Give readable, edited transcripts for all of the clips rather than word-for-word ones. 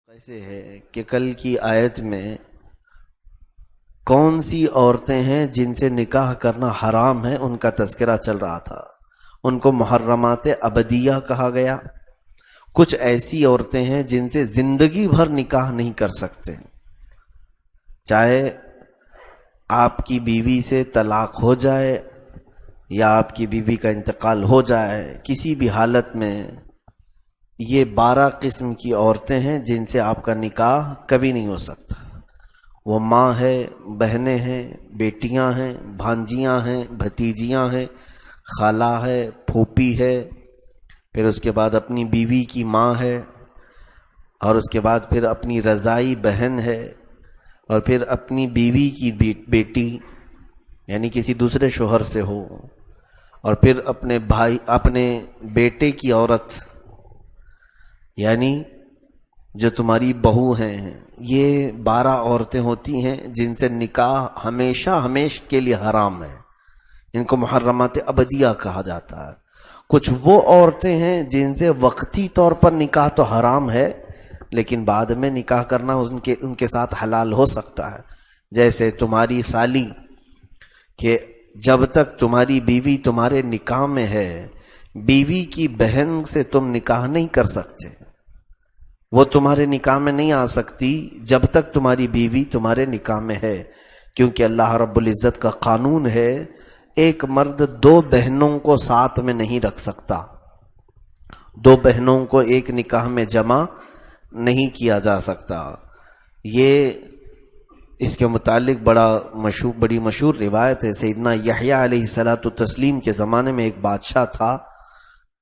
ایسے ہے کہ کل کی آیت میں کون سی عورتیں ہیں جن سے نکاح کرنا حرام ہے ان کا تذکرہ چل رہا تھا. ان کو محرمات ابدیہ کہا گیا. کچھ ایسی عورتیں ہیں جن سے زندگی بھر نکاح نہیں کر سکتے، چاہے آپ کی بیوی سے طلاق ہو جائے یا آپ کی بیوی کا انتقال ہو جائے، کسی بھی حالت میں یہ 12 قسم کی عورتیں ہیں جن سے آپ کا نکاح کبھی نہیں ہو سکتا. وہ ماں ہے، بہنیں ہیں، بیٹیاں ہیں، بھانجیاں ہیں، بھتیجیاں ہیں، خالہ ہے، پھوپھی ہے، پھر اس کے بعد اپنی بیوی کی ماں ہے، اور اس کے بعد پھر اپنی رضائی بہن ہے، اور پھر اپنی بیوی کی بیٹی یعنی کسی دوسرے شوہر سے ہو، اور پھر اپنے بھائی اپنے بیٹے کی عورت یعنی جو تمہاری بہو ہیں. یہ 12 عورتیں ہوتی ہیں جن سے نکاح ہمیشہ کے لیے حرام ہے. ان کو محرمات ابدیہ کہا جاتا ہے. کچھ وہ عورتیں ہیں جن سے وقتی طور پر نکاح تو حرام ہے لیکن بعد میں نکاح کرنا ان کے ساتھ حلال ہو سکتا ہے. جیسے تمہاری سالی، کہ جب تک تمہاری بیوی تمہارے نکاح میں ہے، بیوی کی بہن سے تم نکاح نہیں کر سکتے. وہ تمہارے نکاح میں نہیں آ سکتی جب تک تمہاری بیوی تمہارے نکاح میں ہے، کیونکہ اللہ رب العزت کا قانون ہے ایک مرد 2 بہنوں کو ساتھ میں نہیں رکھ سکتا. 2 بہنوں کو ایک نکاح میں جمع نہیں کیا جا سکتا. یہ اس کے متعلق بڑی مشہور روایت ہے. سیدنا یحییٰ علیہ الصلوۃ والتسلیم کے زمانے میں ایک بادشاہ تھا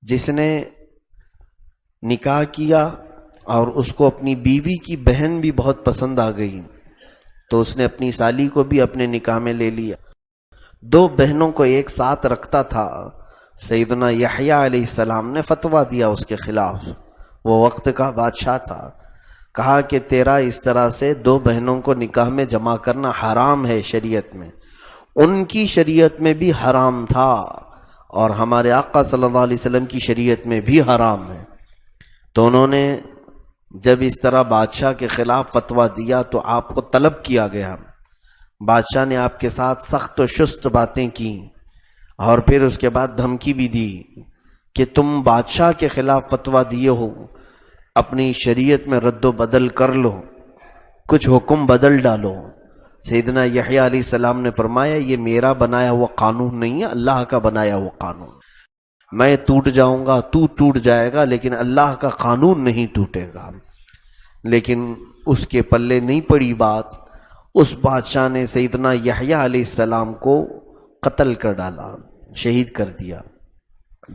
جس نے نکاح کیا اور اس کو اپنی بیوی کی بہن بھی بہت پسند آ گئی، تو اس نے اپنی سالی کو بھی اپنے نکاح میں لے لیا. 2 بہنوں کو ایک ساتھ رکھتا تھا. سیدنا یحییٰ علیہ السلام نے فتویٰ دیا اس کے خلاف. وہ وقت کا بادشاہ تھا. کہا کہ تیرا اس طرح سے 2 بہنوں کو نکاح میں جمع کرنا حرام ہے شریعت میں. ان کی شریعت میں بھی حرام تھا اور ہمارے آقا صلی اللہ علیہ وسلم کی شریعت میں بھی حرام ہے. تو انہوں نے جب اس طرح بادشاہ کے خلاف فتویٰ دیا تو آپ کو طلب کیا گیا. بادشاہ نے آپ کے ساتھ سخت و شست باتیں کی اور پھر اس کے بعد دھمکی بھی دی کہ تم بادشاہ کے خلاف فتویٰ دیے ہو، اپنی شریعت میں رد و بدل کر لو، کچھ حکم بدل ڈالو. سیدنا یحییٰ علیہ السلام نے فرمایا یہ میرا بنایا ہوا قانون نہیں ہے، اللہ کا بنایا ہوا قانون. میں ٹوٹ جاؤں گا، تو ٹوٹ جائے گا، لیکن اللہ کا قانون نہیں ٹوٹے گا. لیکن اس کے پلے نہیں پڑی بات. اس بادشاہ نے سیدنا یحییٰ علیہ السلام کو قتل کر ڈالا، شہید کر دیا.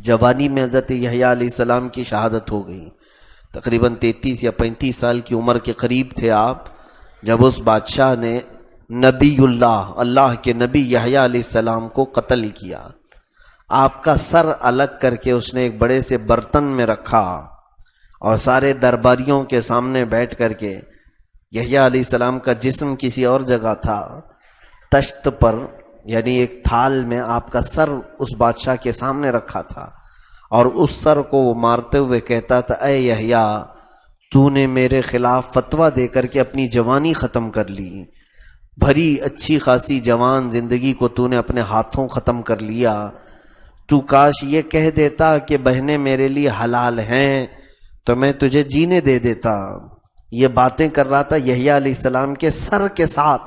جوانی میں حضرت یحییٰ علیہ السلام کی شہادت ہو گئی. تقریباً 33 یا 35 سال کی عمر کے قریب تھے آپ جب اس بادشاہ نے نبی اللہ کے نبی یحییٰ علیہ السلام کو قتل کیا. آپ کا سر الگ کر کے اس نے ایک بڑے سے برتن میں رکھا اور سارے درباریوں کے سامنے بیٹھ کر کے، یحییٰ علیہ السلام کا جسم کسی اور جگہ تھا، تشت پر یعنی ایک تھال میں آپ کا سر اس بادشاہ کے سامنے رکھا تھا، اور اس سر کو وہ مارتے ہوئے کہتا تھا اے یحییٰ، تو نے میرے خلاف فتویٰ دے کر کے اپنی جوانی ختم کر لی، بھری اچھی خاصی جوان زندگی کو تو نے اپنے ہاتھوں ختم کر لیا. تو کاش یہ کہہ دیتا کہ بہنیں میرے لیے حلال ہیں تو میں تجھے جینے دے دیتا. یہ باتیں کر رہا تھا یحییٰ علیہ السلام کے سر کے ساتھ.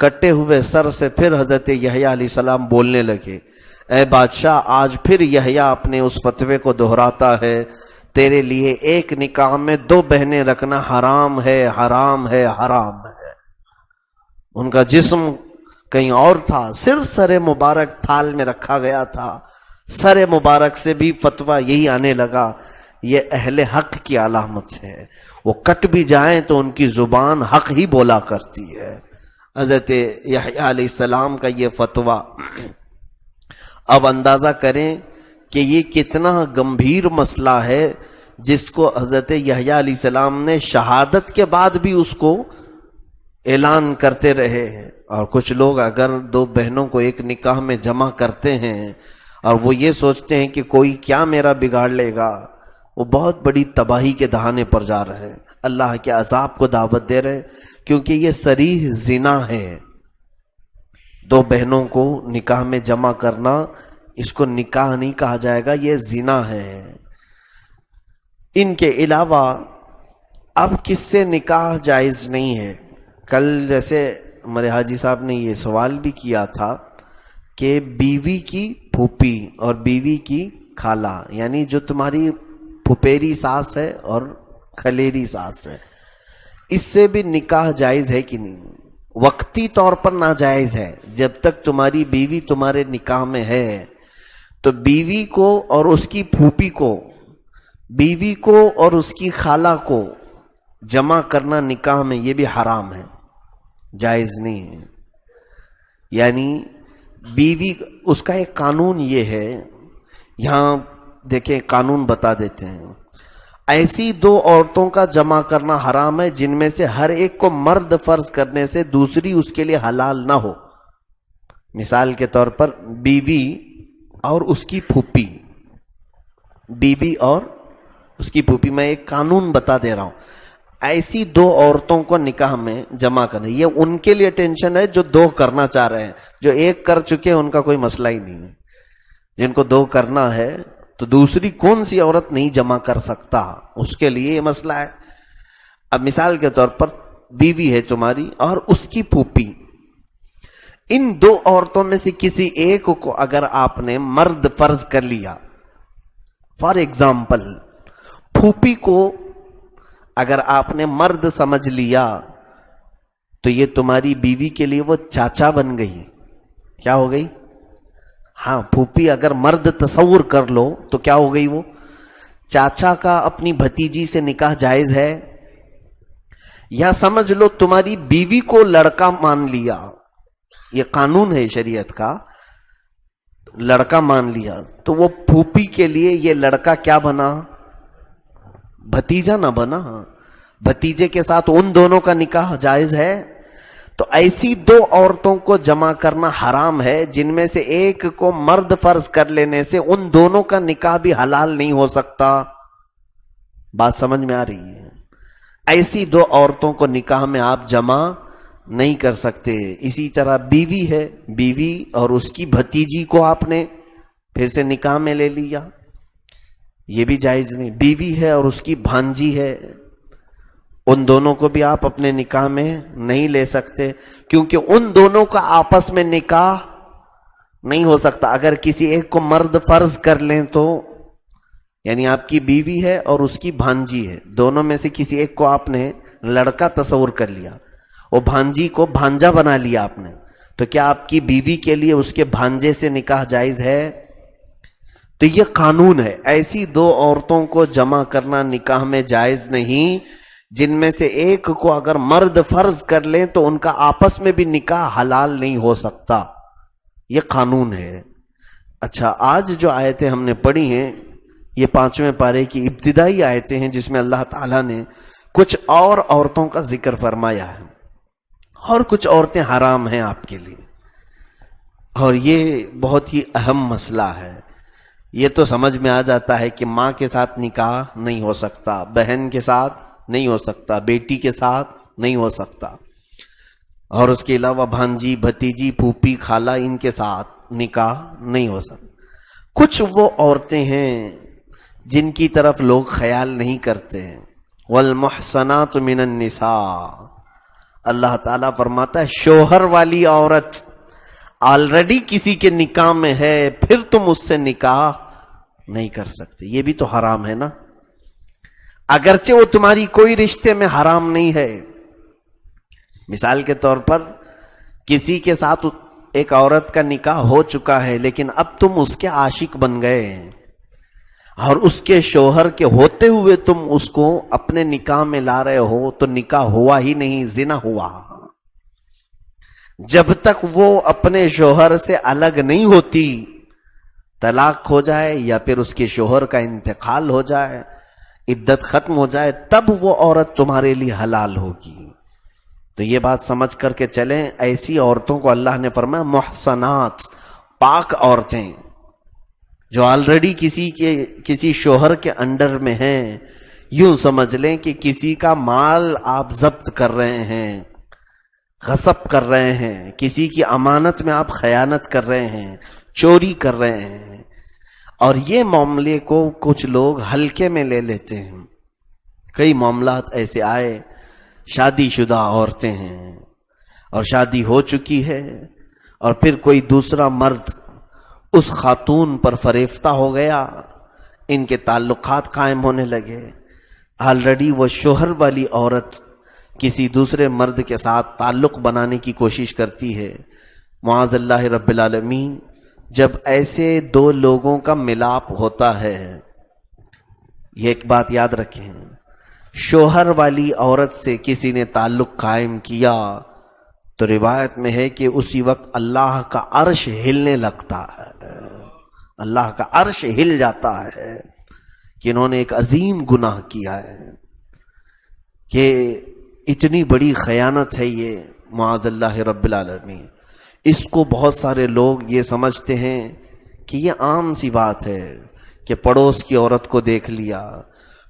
کٹے ہوئے سر سے پھر حضرت یحییٰ علیہ السلام بولنے لگے، اے بادشاہ، آج پھر یحییٰ اپنے اس فتوے کو دہراتا ہے، تیرے لیے ایک نکاح میں 2 بہنیں رکھنا حرام ہے، حرام ہے، حرام ہے. ان کا جسم کہیں اور تھا، صرف سر مبارک تھال میں رکھا گیا تھا. سر مبارک سے بھی فتویٰ یہی آنے لگا. یہ اہل حق کی علامت ہے، وہ کٹ بھی جائیں تو ان کی زبان حق ہی بولا کرتی ہے. حضرت یحییٰ علیہ السلام کا یہ فتویٰ، اب اندازہ کریں کہ یہ کتنا گمبھیر مسئلہ ہے جس کو حضرت یحییٰ علیہ السلام نے شہادت کے بعد بھی اس کو اعلان کرتے رہے. اور کچھ لوگ اگر 2 بہنوں کو ایک نکاح میں جمع کرتے ہیں اور وہ یہ سوچتے ہیں کہ کوئی کیا میرا بگاڑ لے گا، وہ بہت بڑی تباہی کے دہانے پر جا رہے ہیں. اللہ کے عذاب کو دعوت دے رہے، کیونکہ یہ صریح زنا ہے۔ دو بہنوں کو نکاح میں جمع کرنا، اس کو نکاح نہیں کہا جائے گا، یہ زنا ہے۔ ان کے علاوہ اب کس سے نکاح جائز نہیں ہے؟ کل جیسے ہمارے حاجی صاحب نے یہ سوال بھی کیا تھا کہ بیوی کی پھوپھی اور بیوی کی خالہ، یعنی جو تمہاری پھپھیری ساس ہے اور خلیری ساس ہے، اس سے بھی نکاح جائز ہے کہ نہیں؟ وقتی طور پر ناجائز ہے۔ جب تک تمہاری بیوی تمہارے نکاح میں ہے تو بیوی کو اور اس کی پھوپھی کو، بیوی کو اور اس کی خالہ کو جمع کرنا نکاح میں یہ بھی حرام ہے، جائز نہیں ہے۔ یعنی بیوی، اس کا ایک قانون یہ ہے، یہاں دیکھیں قانون بتا دیتے ہیں، ایسی دو عورتوں کا جمع کرنا حرام ہے جن میں سے ہر ایک کو مرد فرض کرنے سے دوسری اس کے لیے حلال نہ ہو۔ مثال کے طور پر بیوی اور اس کی پھوپھی، بیوی اور اس کی پھوپھی، میں ایک قانون بتا دے رہا ہوں، ایسی دو عورتوں کو نکاح میں جمع کرنا، یہ ان کے لیے ٹینشن ہے جو دو کرنا چاہ رہے ہیں۔ جو ایک کر چکے ان کا کوئی مسئلہ ہی نہیں ہے، جن کو دو کرنا ہے تو دوسری کون سی عورت نہیں جمع کر سکتا، اس کے لیے یہ مسئلہ ہے۔ اب مثال کے طور پر بیوی ہے تمہاری اور اس کی پھوپھی، ان دو عورتوں میں سے کسی ایک کو اگر آپ نے مرد فرض کر لیا، فار ایگزامپل پھوپھی کو اگر آپ نے مرد سمجھ لیا تو یہ تمہاری بیوی کے لیے وہ چاچا بن گئی۔ کیا ہو گئی؟ ہاں، پھوپھی اگر مرد تصور کر لو تو کیا ہو گئی؟ وہ چاچا کا اپنی بھتیجی سے نکاح جائز ہے؟ یا سمجھ لو تمہاری بیوی کو لڑکا مان لیا، یہ قانون ہے شریعت کا، لڑکا مان لیا تو وہ پھوپھی کے لیے یہ لڑکا کیا بنا؟ بھتیجا نہ بنا، بھتیجے کے ساتھ ان دونوں کا نکاح جائز ہے۔ تو ایسی دو عورتوں کو جمع کرنا حرام ہے جن میں سے ایک کو مرد فرض کر لینے سے ان دونوں کا نکاح بھی حلال نہیں ہو سکتا۔ بات سمجھ میں آ رہی ہے؟ ایسی دو عورتوں کو نکاح میں آپ جمع نہیں کر سکتے۔ اسی طرح بیوی ہے، بیوی اور اس کی بھتیجی کو آپ نے پھر سے نکاح میں لے لیا، یہ بھی جائز نہیں۔ بیوی ہے اور اس کی بھانجی ہے، ان دونوں کو بھی آپ اپنے نکاح میں نہیں لے سکتے، کیونکہ ان دونوں کا آپس میں نکاح نہیں ہو سکتا۔ اگر کسی ایک کو مرد فرض کر لیں تو، یعنی آپ کی بیوی ہے اور اس کی بھانجی ہے، دونوں میں سے کسی ایک کو آپ نے لڑکا تصور کر لیا، وہ بھانجی کو بھانجا بنا لیا آپ نے، تو کیا آپ کی بیوی کے لیے اس کے بھانجے سے نکاح جائز ہے؟ تو یہ قانون ہے، ایسی دو عورتوں کو جمع کرنا نکاح میں جائز نہیں جن میں سے ایک کو اگر مرد فرض کر لیں تو ان کا آپس میں بھی نکاح حلال نہیں ہو سکتا، یہ قانون ہے۔ اچھا، آج جو آیتیں ہم نے پڑھی ہیں یہ 5ویں پارے کی ابتدائی آیتیں ہیں جس میں اللہ تعالیٰ نے کچھ اور عورتوں کا ذکر فرمایا ہے اور کچھ عورتیں حرام ہیں آپ کے لیے، اور یہ بہت ہی اہم مسئلہ ہے۔ یہ تو سمجھ میں آ جاتا ہے کہ ماں کے ساتھ نکاح نہیں ہو سکتا، بہن کے ساتھ نہیں ہو سکتا، بیٹی کے ساتھ نہیں ہو سکتا، اور اس کے علاوہ بھانجی، بھتیجی، پھوپھی، خالہ، ان کے ساتھ نکاح نہیں ہو سکتا۔ کچھ وہ عورتیں ہیں جن کی طرف لوگ خیال نہیں کرتے ہیں، والمحصنات من النساء، اللہ تعالیٰ فرماتا ہے شوہر والی عورت آلریڈی کسی کے نکاح میں ہے، پھر تم اس سے نکاح نہیں کر سکتے، یہ بھی تو حرام ہے نا، اگرچہ وہ تمہاری کوئی رشتے میں حرام نہیں ہے۔ مثال کے طور پر کسی کے ساتھ ایک عورت کا نکاح ہو چکا ہے لیکن اب تم اس کے عاشق بن گئے ہیں اور اس کے شوہر کے ہوتے ہوئے تم اس کو اپنے نکاح میں لا رہے ہو تو نکاح ہوا ہی نہیں، زنا ہوا۔ جب تک وہ اپنے شوہر سے الگ نہیں ہوتی، طلاق ہو جائے یا پھر اس کے شوہر کا انتقال ہو جائے، عدت ختم ہو جائے، تب وہ عورت تمہارے لیے حلال ہوگی۔ تو یہ بات سمجھ کر کے چلیں، ایسی عورتوں کو اللہ نے فرمایا محصنات، پاک عورتیں جو آلریڈی کسی شوہر کے انڈر میں ہیں، یوں سمجھ لیں کہ کسی کا مال آپ ضبط کر رہے ہیں، غصب کر رہے ہیں، کسی کی امانت میں آپ خیانت کر رہے ہیں، چوری کر رہے ہیں، اور یہ معاملے کو کچھ لوگ ہلکے میں لے لیتے ہیں۔ کئی معاملات ایسے آئے، شادی شدہ عورتیں ہیں اور شادی ہو چکی ہے، اور پھر کوئی دوسرا مرد اس خاتون پر فریفتہ ہو گیا، ان کے تعلقات قائم ہونے لگے۔ آلریڈی وہ شوہر والی عورت کسی دوسرے مرد کے ساتھ تعلق بنانے کی کوشش کرتی ہے۔ معاذ اللہ رب العالمین، جب ایسے دو لوگوں کا ملاپ ہوتا ہے، یہ ایک بات یاد رکھیں، شوہر والی عورت سے کسی نے تعلق قائم کیا تو روایت میں ہے کہ اسی وقت اللہ کا عرش ہلنے لگتا ہے، اللہ کا عرش ہل جاتا ہے کہ انہوں نے ایک عظیم گناہ کیا ہے، کہ اتنی بڑی خیانت ہے یہ، معاذ اللہ رب العالمین۔ اس کو بہت سارے لوگ یہ سمجھتے ہیں کہ یہ عام سی بات ہے کہ پڑوس کی عورت کو دیکھ لیا۔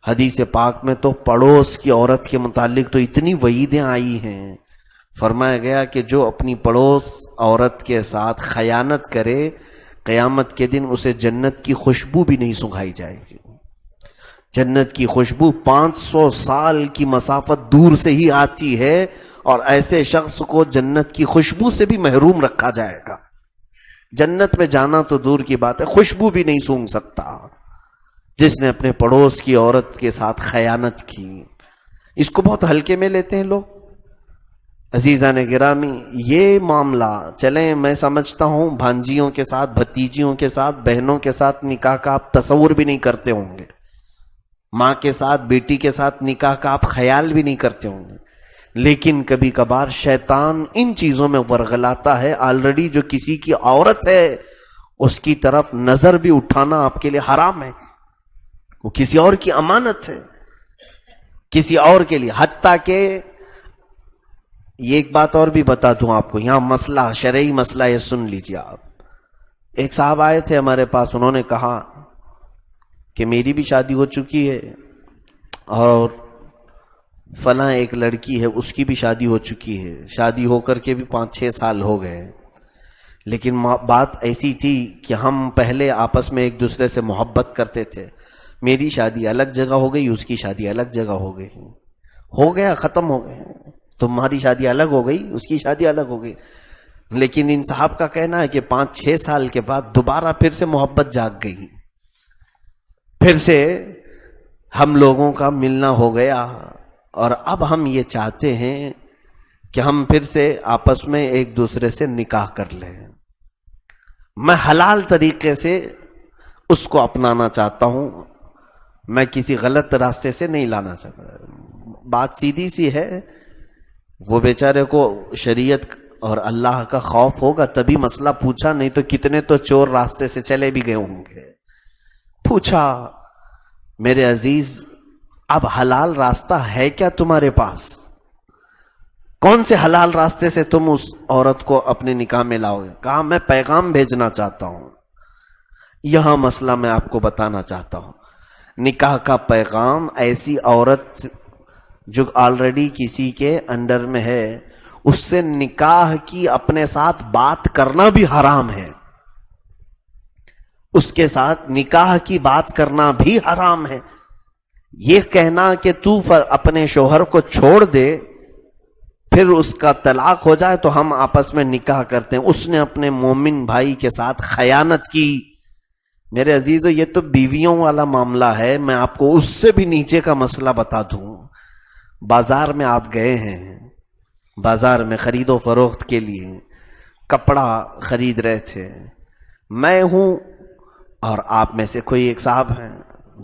حدیث پاک میں تو پڑوس کی عورت کے متعلق تو اتنی وعیدیں آئی ہیں، فرمایا گیا کہ جو اپنی پڑوس عورت کے ساتھ خیانت کرے، قیامت کے دن اسے جنت کی خوشبو بھی نہیں سنگھائی جائے گی۔ جنت کی خوشبو 500 سال کی مسافت دور سے ہی آتی ہے، اور ایسے شخص کو جنت کی خوشبو سے بھی محروم رکھا جائے گا۔ جنت میں جانا تو دور کی بات ہے، خوشبو بھی نہیں سونگھ سکتا جس نے اپنے پڑوس کی عورت کے ساتھ خیانت کی۔ اس کو بہت ہلکے میں لیتے ہیں لوگ۔ عزیزان گرامی، یہ معاملہ چلیں، میں سمجھتا ہوں بھانجیوں کے ساتھ، بھتیجیوں کے ساتھ، بہنوں کے ساتھ نکاح کا آپ تصور بھی نہیں کرتے ہوں گے، ماں کے ساتھ، بیٹی کے ساتھ نکاح کا آپ خیال بھی نہیں کرتے ہوں گے، لیکن کبھی کبھار شیطان ان چیزوں میں ورغلاتا ہے۔ آلریڈی جو کسی کی عورت ہے اس کی طرف نظر بھی اٹھانا آپ کے لیے حرام ہے، وہ کسی اور کی امانت ہے، کسی اور کے لیے۔ حتیٰ کہ یہ ایک بات اور بھی بتا دوں آپ کو، یہاں مسئلہ، شرعی مسئلہ، یہ سن لیجیے آپ۔ ایک صاحب آئے تھے ہمارے پاس، انہوں نے کہا کہ میری بھی شادی ہو چکی ہے اور فلاں ایک لڑکی ہے اس کی بھی شادی ہو چکی ہے، شادی ہو کر کے بھی 5-6 سال ہو گئے، لیکن بات ایسی تھی کہ ہم پہلے آپس میں ایک دوسرے سے محبت کرتے تھے، میری شادی الگ جگہ ہو گئی، اس کی شادی الگ جگہ ہو گئی، ہو گیا، ختم ہو گئے، تمہاری شادی الگ ہو گئی، اس کی شادی الگ ہو گئی۔ لیکن ان صاحب کا کہنا ہے کہ 5-6 سال کے بعد دوبارہ پھر سے محبت جاگ گئی، پھر سے ہم لوگوں کا ملنا ہو گیا، اور اب ہم یہ چاہتے ہیں کہ ہم پھر سے آپس میں ایک دوسرے سے نکاح کر لیں۔ میں حلال طریقے سے اس کو اپنانا چاہتا ہوں، میں کسی غلط راستے سے نہیں لانا چاہتا۔ بات سیدھی سی ہے، وہ بیچارے کو شریعت اور اللہ کا خوف ہوگا تبھی مسئلہ پوچھا، نہیں تو کتنے تو چور راستے سے چلے بھی گئے ہوں گے۔ پوچھا، میرے عزیز اب حلال راستہ ہے کیا تمہارے پاس؟ کون سے حلال راستے سے تم اس عورت کو اپنے نکاح میں لاؤ گے؟ کہا میں پیغام بھیجنا چاہتا ہوں۔ یہاں مسئلہ میں آپ کو بتانا چاہتا ہوں، نکاح کا پیغام ایسی عورت جو آلریڈی کسی کے انڈر میں ہے، اس سے نکاح کی اپنے ساتھ بات کرنا بھی حرام ہے، اس کے ساتھ نکاح کی بات کرنا بھی حرام ہے۔ یہ کہنا کہ تو اپنے شوہر کو چھوڑ دے پھر اس کا طلاق ہو جائے تو ہم آپس میں نکاح کرتے ہیں، اس نے اپنے مومن بھائی کے ساتھ خیانت کی۔ میرے عزیزو، یہ تو بیویوں والا معاملہ ہے، میں آپ کو اس سے بھی نیچے کا مسئلہ بتا دوں۔ بازار میں آپ گئے ہیں، بازار میں خرید و فروخت کے لیے کپڑا خرید رہے تھے، میں ہوں اور آپ میں سے کوئی ایک صاحب ہیں،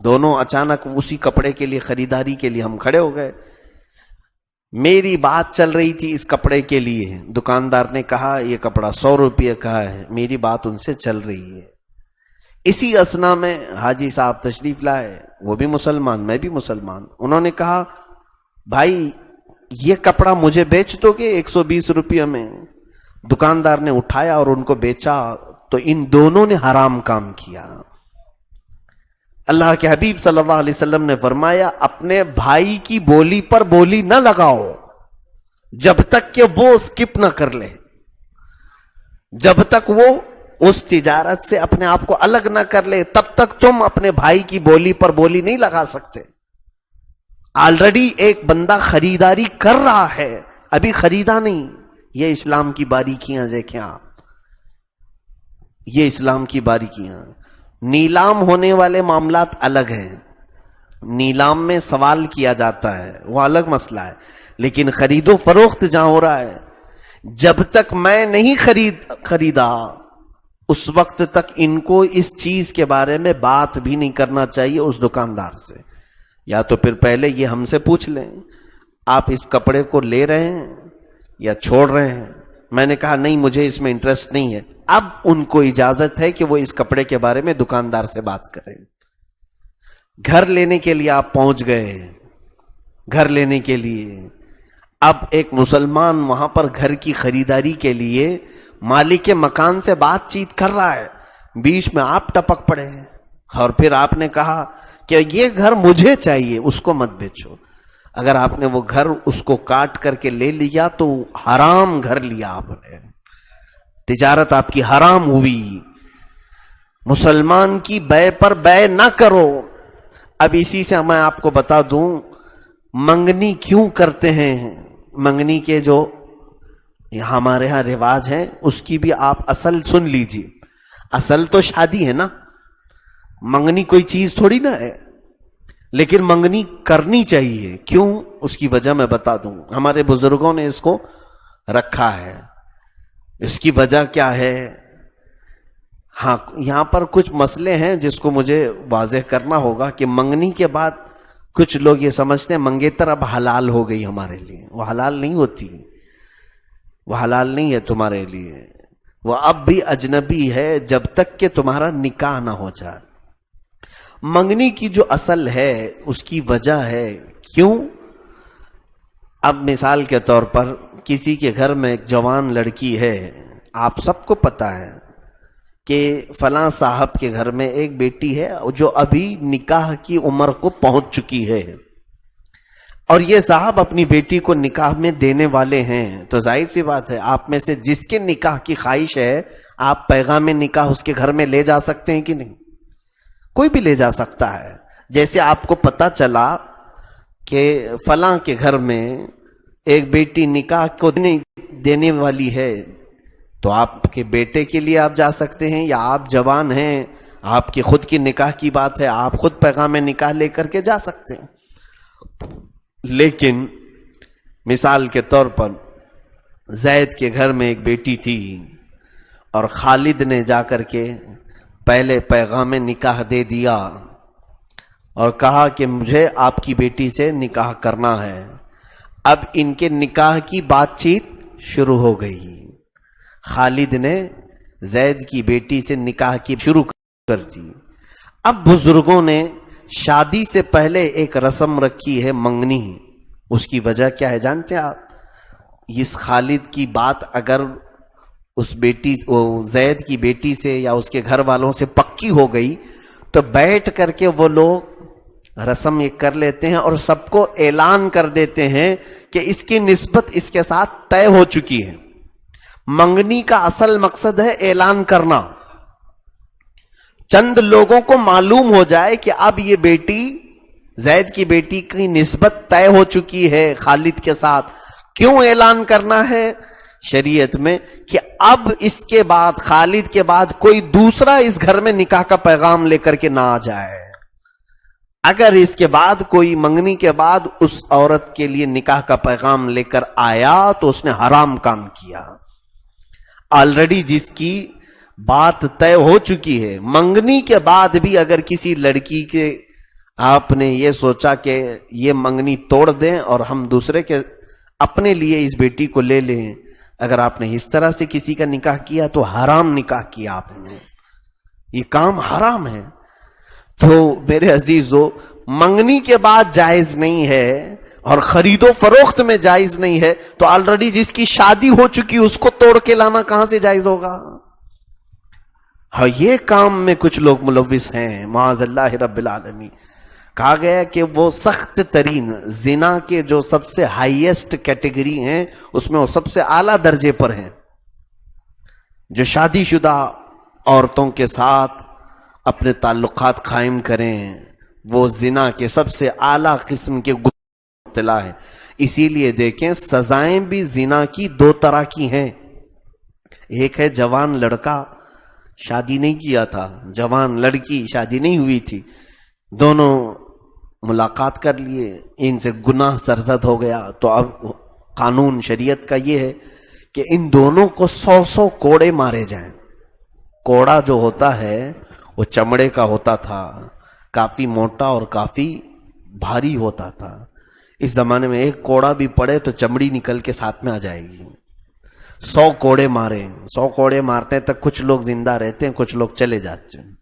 دونوں اچانک اسی کپڑے کے لیے، خریداری کے لیے ہم کھڑے ہو گئے۔ میری بات چل رہی تھی اس کپڑے کے لیے، دکاندار نے کہا یہ کپڑا 100 روپے کا ہے، میری بات ان سے چل رہی ہے۔ اسی اثنا میں حاجی صاحب تشریف لائے، وہ بھی مسلمان، میں بھی مسلمان۔ انہوں نے کہا بھائی یہ کپڑا مجھے بیچ دو گے 120 روپے میں؟ دکاندار نے اٹھایا اور ان کو بیچا، تو ان دونوں نے حرام کام کیا۔ اللہ کے حبیب صلی اللہ علیہ وسلم نے فرمایا اپنے بھائی کی بولی پر بولی نہ لگاؤ جب تک کہ وہ اسکپ نہ کر لے، جب تک وہ اس تجارت سے اپنے آپ کو الگ نہ کر لے تب تک تم اپنے بھائی کی بولی پر بولی نہیں لگا سکتے۔ آلریڈی ایک بندہ خریداری کر رہا ہے، ابھی خریدا نہیں۔ یہ اسلام کی باریکیاں دیکھیں آپ، یہ اسلام کی باریکیاں۔ نیلام ہونے والے معاملات الگ ہیں، نیلام میں سوال کیا جاتا ہے، وہ الگ مسئلہ ہے، لیکن خرید و فروخت جہاں ہو رہا ہے، جب تک میں نہیں خریدا اس وقت تک ان کو اس چیز کے بارے میں بات بھی نہیں کرنا چاہیے اس دکاندار سے۔ یا تو پھر پہلے یہ ہم سے پوچھ لیں آپ اس کپڑے کو لے رہے ہیں یا چھوڑ رہے ہیں۔ میں نے کہا نہیں مجھے اس میں انٹرسٹ نہیں ہے، اب ان کو اجازت ہے کہ وہ اس کپڑے کے بارے میں دکاندار سے بات کریں۔ گھر لینے کے لیے آپ پہنچ گئے، گھر لینے کے لیے اب ایک مسلمان وہاں پر گھر کی خریداری کے لیے مالک مکان سے بات چیت کر رہا ہے، بیچ میں آپ ٹپک پڑے ہیں اور پھر آپ نے کہا کہ یہ گھر مجھے چاہیے، اس کو مت بیچو۔ اگر آپ نے وہ گھر اس کو کاٹ کر کے لے لیا تو حرام گھر لیا آپ نے، تجارت آپ کی حرام ہوئی۔ مسلمان کی بے پر بے نہ کرو۔ اب اسی سے میں آپ کو بتا دوں منگنی کیوں کرتے ہیں، منگنی کے جو ہمارے ہاں رواج ہیں اس کی بھی آپ اصل سن لیجیے۔ اصل تو شادی ہے نا، منگنی کوئی چیز تھوڑی نہ ہے، لیکن منگنی کرنی چاہیے۔ کیوں؟ اس کی وجہ میں بتا دوں، ہمارے بزرگوں نے اس کو رکھا ہے۔ اس کی وجہ کیا ہے؟ ہاں یہاں پر کچھ مسئلے ہیں جس کو مجھے واضح کرنا ہوگا کہ منگنی کے بعد کچھ لوگ یہ سمجھتے ہیں منگیتر اب حلال ہو گئی ہمارے لیے، وہ حلال نہیں ہوتی، وہ حلال نہیں ہے تمہارے لیے، وہ اب بھی اجنبی ہے جب تک کہ تمہارا نکاح نہ ہو جائے۔ منگنی کی جو اصل ہے اس کی وجہ ہے کیوں؟ اب مثال کے طور پر کسی کے گھر میں ایک جوان لڑکی ہے، آپ سب کو پتا ہے کہ فلاں صاحب کے گھر میں ایک بیٹی ہے جو ابھی نکاح کی عمر کو پہنچ چکی ہے، اور یہ صاحب اپنی بیٹی کو نکاح میں دینے والے ہیں، تو ظاہر سی بات ہے آپ میں سے جس کے نکاح کی خواہش ہے آپ پیغام نکاح اس کے گھر میں لے جا سکتے ہیں کہ نہیں؟ کوئی بھی لے جا سکتا ہے۔ جیسے آپ کو پتا چلا کہ فلاں کے گھر میں ایک بیٹی نکاح کو دینے والی ہے، تو آپ کے بیٹے کے لیے آپ جا سکتے ہیں، یا آپ جوان ہیں آپ کی خود کی نکاح کی بات ہے آپ خود پیغام نکاح لے کر کے جا سکتے ہیں۔ لیکن مثال کے طور پر زید کے گھر میں ایک بیٹی تھی اور خالد نے جا کر کے پہلے پیغام نکاح دے دیا اور کہا کہ مجھے آپ کی بیٹی سے نکاح کرنا ہے۔ اب ان کے نکاح کی بات چیت شروع ہو گئی، خالد نے زید کی بیٹی سے نکاح کی شروع کر دی۔ اب بزرگوں نے شادی سے پہلے ایک رسم رکھی ہے منگنی، اس کی وجہ کیا ہے جانتے ہیں آپ؟ اس خالد کی بات اگر اس بیٹی زید کی بیٹی سے یا اس کے گھر والوں سے پکی ہو گئی تو بیٹھ کر کے وہ لوگ رسم یہ کر لیتے ہیں اور سب کو اعلان کر دیتے ہیں کہ اس کی نسبت اس کے ساتھ طے ہو چکی ہے۔ منگنی کا اصل مقصد ہے اعلان کرنا، چند لوگوں کو معلوم ہو جائے کہ اب یہ بیٹی زید کی بیٹی کی نسبت طے ہو چکی ہے خالد کے ساتھ۔ کیوں اعلان کرنا ہے شریعت میں؟ کہ اب اس کے بعد خالد کے بعد کوئی دوسرا اس گھر میں نکاح کا پیغام لے کر کے نہ آ جائے۔ اگر اس کے بعد کوئی منگنی کے بعد اس عورت کے لیے نکاح کا پیغام لے کر آیا تو اس نے حرام کام کیا۔ آلریڈی جس کی بات طے ہو چکی ہے، منگنی کے بعد بھی اگر کسی لڑکی کے آپ نے یہ سوچا کہ یہ منگنی توڑ دیں اور ہم دوسرے کے اپنے لیے اس بیٹی کو لے لیں، اگر آپ نے اس طرح سے کسی کا نکاح کیا تو حرام نکاح کیا آپ نے، یہ کام حرام ہے۔ تو میرے عزیزو، منگنی کے بعد جائز نہیں ہے اور خرید و فروخت میں جائز نہیں ہے، تو آلریڈی جس کی شادی ہو چکی اس کو توڑ کے لانا کہاں سے جائز ہوگا؟ ہاں یہ کام میں کچھ لوگ ملوث ہیں معاذ اللہ رب العالمین. کہا گیا کہ وہ سخت ترین زنا کے جو سب سے ہائیسٹ کیٹیگری ہیں اس میں وہ سب سے اعلیٰ درجے پر ہیں. جو شادی شدہ عورتوں کے ساتھ اپنے تعلقات قائم کریں وہ زنا کے سب سے اعلیٰ قسم کے مبتلا ہے. اسی لیے دیکھیں سزائیں بھی زنا کی دو طرح کی ہیں. ایک ہے جوان لڑکا شادی نہیں کیا تھا، جوان لڑکی شادی نہیں ہوئی تھی، دونوں ملاقات کر لیے، ان سے گناہ سرزد ہو گیا. تو اب قانون شریعت کا یہ ہے کہ ان دونوں کو 100 کوڑے مارے جائیں. کوڑا جو ہوتا ہے وہ چمڑے کا ہوتا تھا، کافی موٹا اور کافی بھاری ہوتا تھا. اس زمانے میں ایک کوڑا بھی پڑے تو چمڑی نکل کے ساتھ میں آ جائے گی. 100 کوڑے مارے. 100 کوڑے مارنے تک کچھ لوگ زندہ رہتے ہیں، کچھ لوگ چلے جاتے ہیں،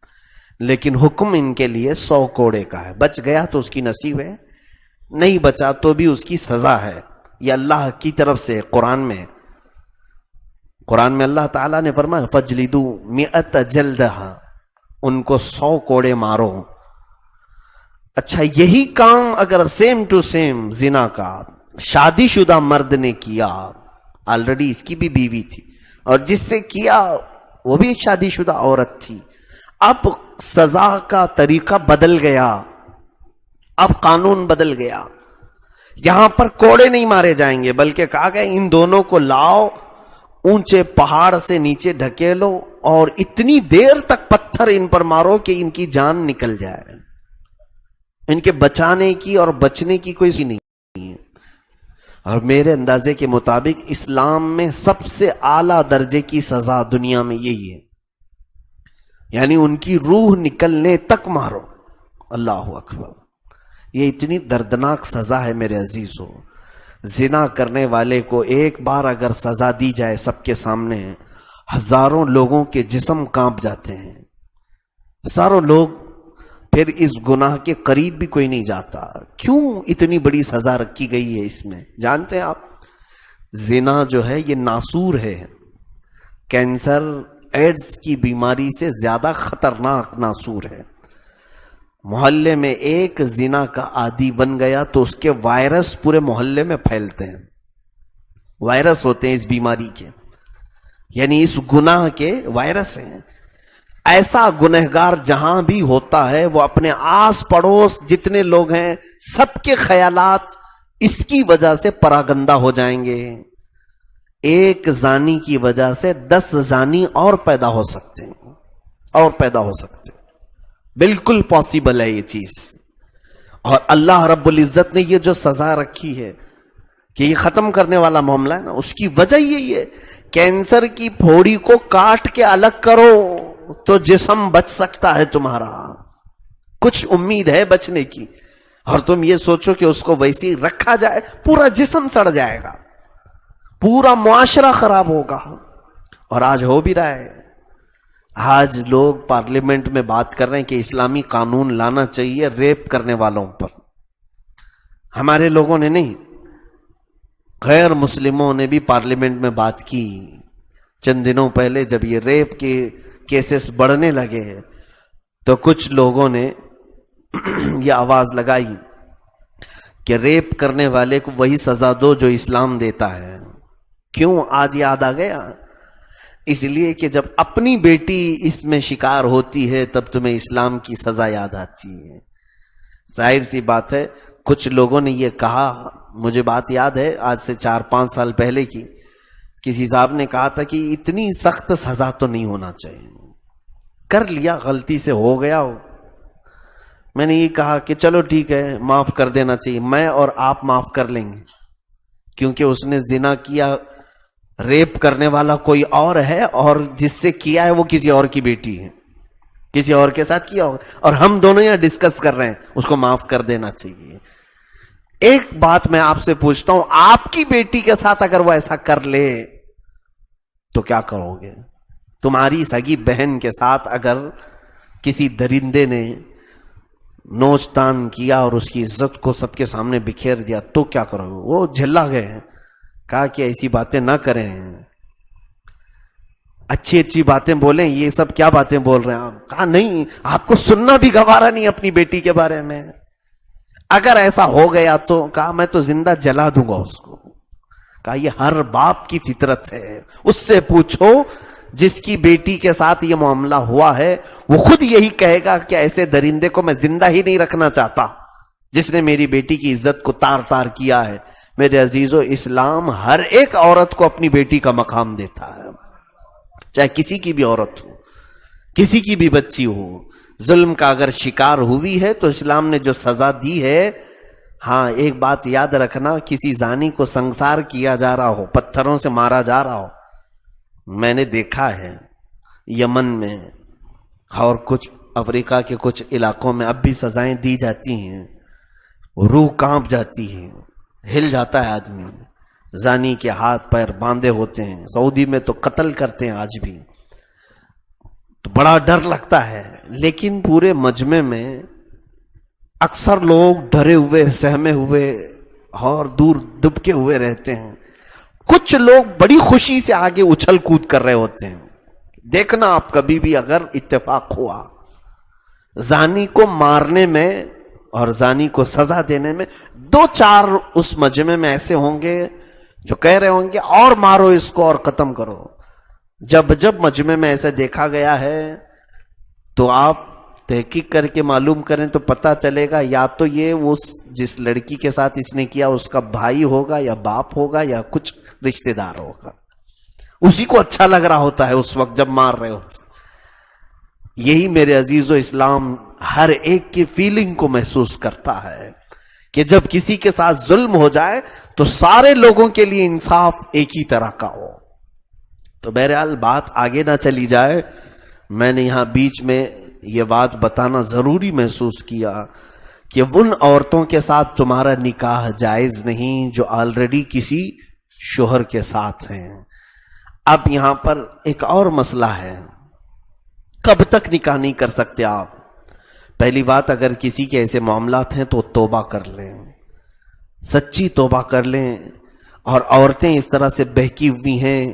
لیکن حکم ان کے لیے 100 کوڑے کا ہے. بچ گیا تو اس کی نصیب ہے، نہیں بچا تو بھی اس کی سزا ہے. یہ اللہ کی طرف سے قرآن میں اللہ تعالیٰ نے فرمایا فَجْلِدُوا 100 جَلْدَہا، ان کو 100 کوڑے مارو. اچھا یہی کام اگر سیم ٹو سیم زنا کا شادی شدہ مرد نے کیا، آلریڈی اس کی بھی بیوی تھی اور جس سے کیا وہ بھی شادی شدہ عورت تھی، اب سزا کا طریقہ بدل گیا، اب قانون بدل گیا. یہاں پر کوڑے نہیں مارے جائیں گے بلکہ کہا گیا ان دونوں کو لاؤ، اونچے پہاڑ سے نیچے ڈھکیلو اور اتنی دیر تک پتھر ان پر مارو کہ ان کی جان نکل جائے. ان کے بچانے کی اور بچنے کی کوئی سی نہیں ہے. اور میرے اندازے کے مطابق اسلام میں سب سے اعلیٰ درجے کی سزا دنیا میں یہی ہے، یعنی ان کی روح نکلنے تک مارو. اللہ اکبر. یہ اتنی دردناک سزا ہے میرے عزیزو. زنا کرنے والے کو ایک بار اگر سزا دی جائے سب کے سامنے، ہزاروں لوگوں کے جسم کانپ جاتے ہیں، ہزاروں لوگ، پھر اس گناہ کے قریب بھی کوئی نہیں جاتا. کیوں اتنی بڑی سزا رکھی گئی ہے اس میں؟ جانتے ہیں آپ زنا جو ہے یہ ناسور ہے، کینسر ایڈز کی بیماری سے زیادہ خطرناک ناسور ہے. محلے میں ایک زنا کا عادی بن گیا تو اس کے وائرس پورے محلے میں پھیلتے ہیں. وائرس ہوتے ہیں اس بیماری کے، یعنی اس گناہ کے وائرس ہیں. ایسا گنہگار جہاں بھی ہوتا ہے وہ اپنے آس پڑوس جتنے لوگ ہیں سب کے خیالات اس کی وجہ سے پراگندہ ہو جائیں گے. ایک زانی کی وجہ سے 10 زانی اور پیدا ہو سکتے ہیں، بالکل پاسبل ہے یہ چیز. اور اللہ رب العزت نے یہ جو سزا رکھی ہے کہ یہ ختم کرنے والا معاملہ ہے نا، اس کی وجہ یہی ہے. کینسر کی پھوڑی کو کاٹ کے الگ کرو تو جسم بچ سکتا ہے تمہارا، کچھ امید ہے بچنے کی. اور تم یہ سوچو کہ اس کو ویسی رکھا جائے، پورا جسم سڑ جائے گا، پورا معاشرہ خراب ہوگا. اور آج ہو بھی رہا ہے. آج لوگ پارلیمنٹ میں بات کر رہے ہیں کہ اسلامی قانون لانا چاہیے ریپ کرنے والوں پر. ہمارے لوگوں نے نہیں، غیر مسلموں نے بھی پارلیمنٹ میں بات کی. چند دنوں پہلے جب یہ ریپ کے کیسز بڑھنے لگے تو کچھ لوگوں نے یہ آواز لگائی کہ ریپ کرنے والے کو وہی سزا دو جو اسلام دیتا ہے. کیوں آج یاد آ گیا؟ اس لیے کہ جب اپنی بیٹی اس میں شکار ہوتی ہے تب تمہیں اسلام کی سزا یاد آتی ہے. ظاہر سی بات ہے کچھ لوگوں نے یہ کہا، مجھے بات یاد ہے آج سے 4-5 سال پہلے کی، کسی صاحب نے کہا تھا کہ اتنی سخت سزا تو نہیں ہونا چاہیے، کر لیا غلطی سے ہو گیا ہو. میں نے یہ کہا کہ چلو ٹھیک ہے معاف کر دینا چاہیے، میں اور آپ معاف کر لیں گے کیونکہ اس نے زنا کیا. ریپ کرنے والا کوئی اور ہے اور جس سے کیا ہے وہ کسی اور کی بیٹی ہے، کسی اور کے ساتھ کیا ہوگا، اور ہم دونوں یہاں ڈسکس کر رہے ہیں، اس کو معاف کر دینا چاہیے. ایک بات میں آپ سے پوچھتا ہوں، آپ کی بیٹی کے ساتھ اگر وہ ایسا کر لے تو کیا کرو گے؟ تمہاری سگی بہن کے ساتھ اگر کسی درندے نے نوچ تان کیا اور اس کی عزت کو سب کے سامنے بکھیر دیا تو کیا کرو گے؟ وہ جھلا گئے، کہا کہ ایسی باتیں نہ کریں. اچھی اچھی باتیں بولیں، یہ سب کیا باتیں بول رہے ہیں آپ؟ کہا نہیں، آپ کو سننا بھی گوارا نہیں اپنی بیٹی کے بارے میں، اگر ایسا ہو گیا تو کہا میں تو زندہ جلا دوں گا اس کو۔ کہا یہ ہر باپ کی فطرت ہے، اس سے پوچھو جس کی بیٹی کے ساتھ یہ معاملہ ہوا ہے، وہ خود یہی کہے گا کہ ایسے درندے کو میں زندہ ہی نہیں رکھنا چاہتا جس نے میری بیٹی کی عزت کو تار تار کیا ہے۔ میرے عزیزو، اسلام ہر ایک عورت کو اپنی بیٹی کا مقام دیتا ہے، چاہے کسی کی بھی عورت ہو، کسی کی بھی بچی ہو۔ ظلم کا اگر شکار ہوئی ہے تو اسلام نے جو سزا دی ہے، ہاں ایک بات یاد رکھنا، کسی زانی کو سنسار کیا جا رہا ہو، پتھروں سے مارا جا رہا ہو، میں نے دیکھا ہے یمن میں اور کچھ افریقہ کے کچھ علاقوں میں اب بھی سزائیں دی جاتی ہیں، روح کانپ جاتی ہے، ہل جاتا ہے آدمی، زانی کے ہاتھ پیر باندھے ہوتے ہیں، سعودی میں تو قتل کرتے ہیں آج بھی، تو بڑا ڈر لگتا ہے۔ لیکن پورے مجمع میں اکثر لوگ ڈرے ہوئے، سہمے ہوئے اور دور دبکے ہوئے رہتے ہیں، کچھ لوگ بڑی خوشی سے آگے اچھل کود کر رہے ہوتے ہیں۔ دیکھنا آپ کبھی بھی اگر اتفاق ہوا زانی کو مارنے میں اور زانی کو سزا دینے میں، دو چار اس مجمع میں ایسے ہوں گے جو کہہ رہے ہوں گے اور مارو اس کو اور ختم کرو۔ جب مجمع میں ایسے دیکھا گیا ہے تو آپ تحقیق کر کے معلوم کریں تو پتا چلے گا یا تو یہ اس جس لڑکی کے ساتھ اس نے کیا اس کا بھائی ہوگا یا باپ ہوگا یا کچھ رشتہ دار ہوگا، اسی کو اچھا لگ رہا ہوتا ہے اس وقت جب مار رہے ہوتے۔ یہی میرے عزیزو اسلام ہر ایک کی فیلنگ کو محسوس کرتا ہے کہ جب کسی کے ساتھ ظلم ہو جائے تو سارے لوگوں کے لیے انصاف ایک ہی طرح کا ہو۔ تو بہرحال بات آگے نہ چلی جائے، میں نے یہاں بیچ میں یہ بات بتانا ضروری محسوس کیا کہ ان عورتوں کے ساتھ تمہارا نکاح جائز نہیں جو آلریڈی کسی شوہر کے ساتھ ہیں۔ اب یہاں پر ایک اور مسئلہ ہے، کب تک نکاح نہیں کر سکتے آپ؟ پہلی بات، اگر کسی کے ایسے معاملات ہیں تو توبہ کر لیں، سچی توبہ کر لیں، اور عورتیں اس طرح سے بہکی ہوئی ہیں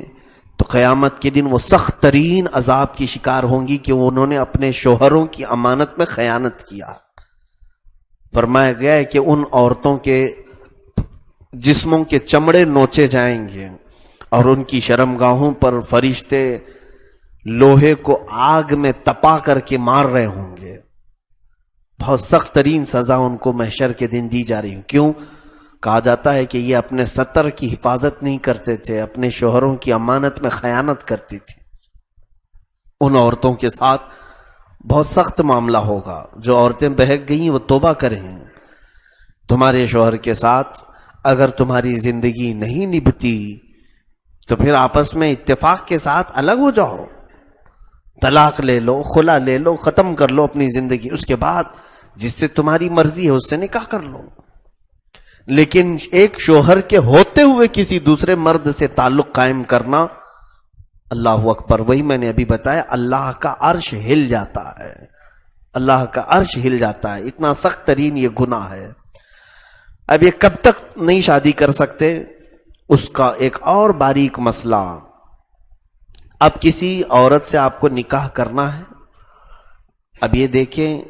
تو قیامت کے دن وہ سخت ترین عذاب کی شکار ہوں گی کہ انہوں نے اپنے شوہروں کی امانت میں خیانت کیا۔ فرمایا گیا ہے کہ ان عورتوں کے جسموں کے چمڑے نوچے جائیں گے اور ان کی شرمگاہوں پر فرشتے لوہے کو آگ میں تپا کر کے مار رہے ہوں گے۔ بہت سخت ترین سزا ان کو محشر کے دن دی جا رہی ہے۔ کیوں؟ کہا جاتا ہے کہ یہ اپنے ستر کی حفاظت نہیں کرتے تھے، اپنے شوہروں کی امانت میں خیانت کرتی تھی۔ ان عورتوں کے ساتھ بہت سخت معاملہ ہوگا۔ جو عورتیں بہک گئیں وہ توبہ کریں۔ تمہارے شوہر کے ساتھ اگر تمہاری زندگی نہیں نبھتی تو پھر آپس میں اتفاق کے ساتھ الگ ہو جاؤ، طلاق لے لو، خلا لے لو، ختم کر لو اپنی زندگی، اس کے بعد جس سے تمہاری مرضی ہے اس سے نکاح کر لو۔ لیکن ایک شوہر کے ہوتے ہوئے کسی دوسرے مرد سے تعلق قائم کرنا، اللہ اکبر، وہی میں نے ابھی بتایا، اللہ کا عرش ہل جاتا ہے، اللہ کا عرش ہل جاتا ہے، اتنا سخت ترین یہ گناہ ہے۔ اب یہ کب تک نہیں شادی کر سکتے، اس کا ایک اور باریک مسئلہ۔ اب کسی عورت سے آپ کو نکاح کرنا ہے، اب یہ دیکھیں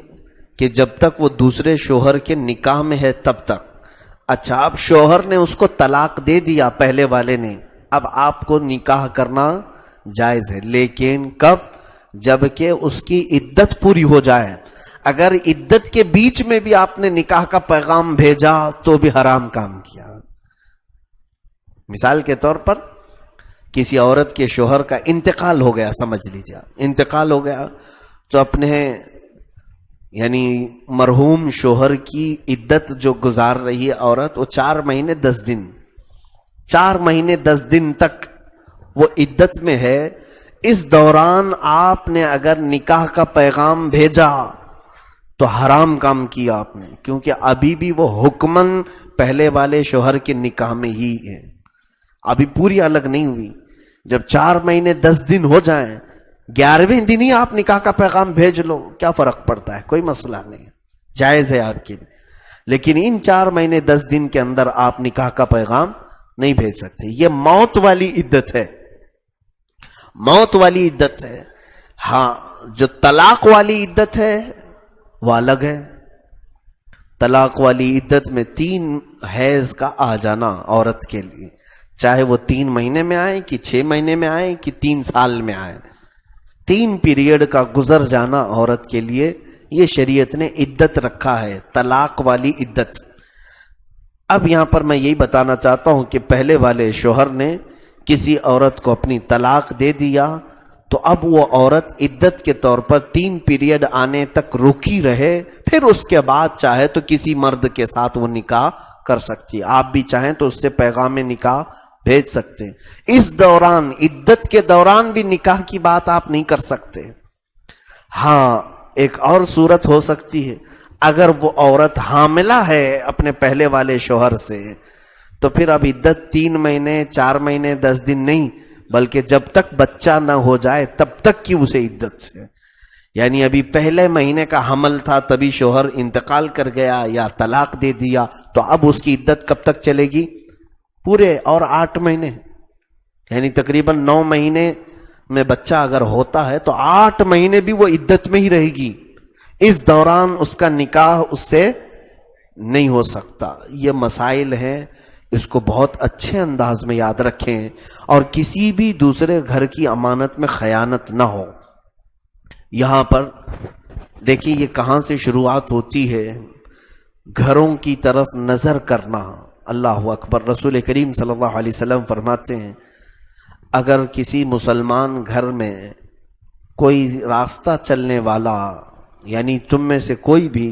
کہ جب تک وہ دوسرے شوہر کے نکاح میں ہے تب تک، اچھا اب شوہر نے اس کو طلاق دے دیا پہلے والے نے، اب آپ کو نکاح کرنا جائز ہے، لیکن کب؟ جب کہ اس کی عدت پوری ہو جائے۔ اگر عدت کے بیچ میں بھی آپ نے نکاح کا پیغام بھیجا تو بھی حرام کام کیا۔ مثال کے طور پر کسی عورت کے شوہر کا انتقال ہو گیا، سمجھ لیجیے انتقال ہو گیا، تو اپنے یعنی مرحوم شوہر کی عدت جو گزار رہی ہے عورت، وہ 4 مہینے 10 دن، 4 مہینے 10 دن تک وہ عدت میں ہے۔ اس دوران آپ نے اگر نکاح کا پیغام بھیجا تو حرام کام کیا آپ نے، کیونکہ ابھی بھی وہ حکمن پہلے والے شوہر کے نکاح میں ہی ہے، ابھی پوری الگ نہیں ہوئی۔ جب 4 مہینے 10 دن ہو جائیں، 11ویں دن ہی آپ نکاح کا پیغام بھیج لو، کیا فرق پڑتا ہے؟ کوئی مسئلہ نہیں، جائز ہے آپ کے لیے۔ لیکن ان 4 مہینے 10 دن کے اندر آپ نکاح کا پیغام نہیں بھیج سکتے، یہ موت والی عدت ہے۔ موت والی عدت ہے. ہاں جو طلاق والی عدت ہے وہ الگ ہے. طلاق والی عدت میں 3 حیض کا آ جانا عورت کے لیے، چاہے وہ 3 مہینے میں آئے کہ 6 مہینے میں آئے کہ 3 سال میں آئے، 3 پیریڈ کا گزر جانا عورت کے لیے یہ شریعت نے عدت رکھا ہے، طلاق والی عدت. اب یہاں پر میں یہی بتانا چاہتا ہوں کہ پہلے والے شوہر نے کسی عورت کو اپنی طلاق دے دیا تو اب وہ عورت عدت کے طور پر 3 پیریڈ آنے تک رکی رہے، پھر اس کے بعد چاہے تو کسی مرد کے ساتھ وہ نکاح کر سکتی. آپ بھی چاہیں تو اس سے پیغام نکاح بھیج سکتے ہیں. اس دوران عدت کے دوران بھی نکاح کی بات آپ نہیں کر سکتے. ہاں ایک اور صورت ہو سکتی ہے، اگر وہ عورت حاملہ ہے اپنے پہلے والے شوہر سے تو پھر اب عدت 3 مہینے 4 مہینے 10 دن نہیں، بلکہ جب تک بچہ نہ ہو جائے تب تک کی اسے عدت سے. یعنی ابھی پہلے مہینے کا حمل تھا تبھی شوہر انتقال کر گیا یا طلاق دے دیا تو اب اس کی عدت کب تک چلے گی؟ پورے اور 8 مہینے، یعنی تقریباً 9 مہینے میں بچہ اگر ہوتا ہے تو 8 مہینے بھی وہ عدت میں ہی رہے گی. اس دوران اس کا نکاح اس سے نہیں ہو سکتا. یہ مسائل ہیں، اس کو بہت اچھے انداز میں یاد رکھیں اور کسی بھی دوسرے گھر کی امانت میں خیانت نہ ہو. یہاں پر دیکھیے یہ کہاں سے شروعات ہوتی ہے، گھروں کی طرف نظر کرنا. اللہ اکبر. رسول کریم صلی اللہ علیہ وسلم فرماتے ہیں اگر کسی مسلمان گھر میں کوئی راستہ چلنے والا، یعنی تم میں سے کوئی بھی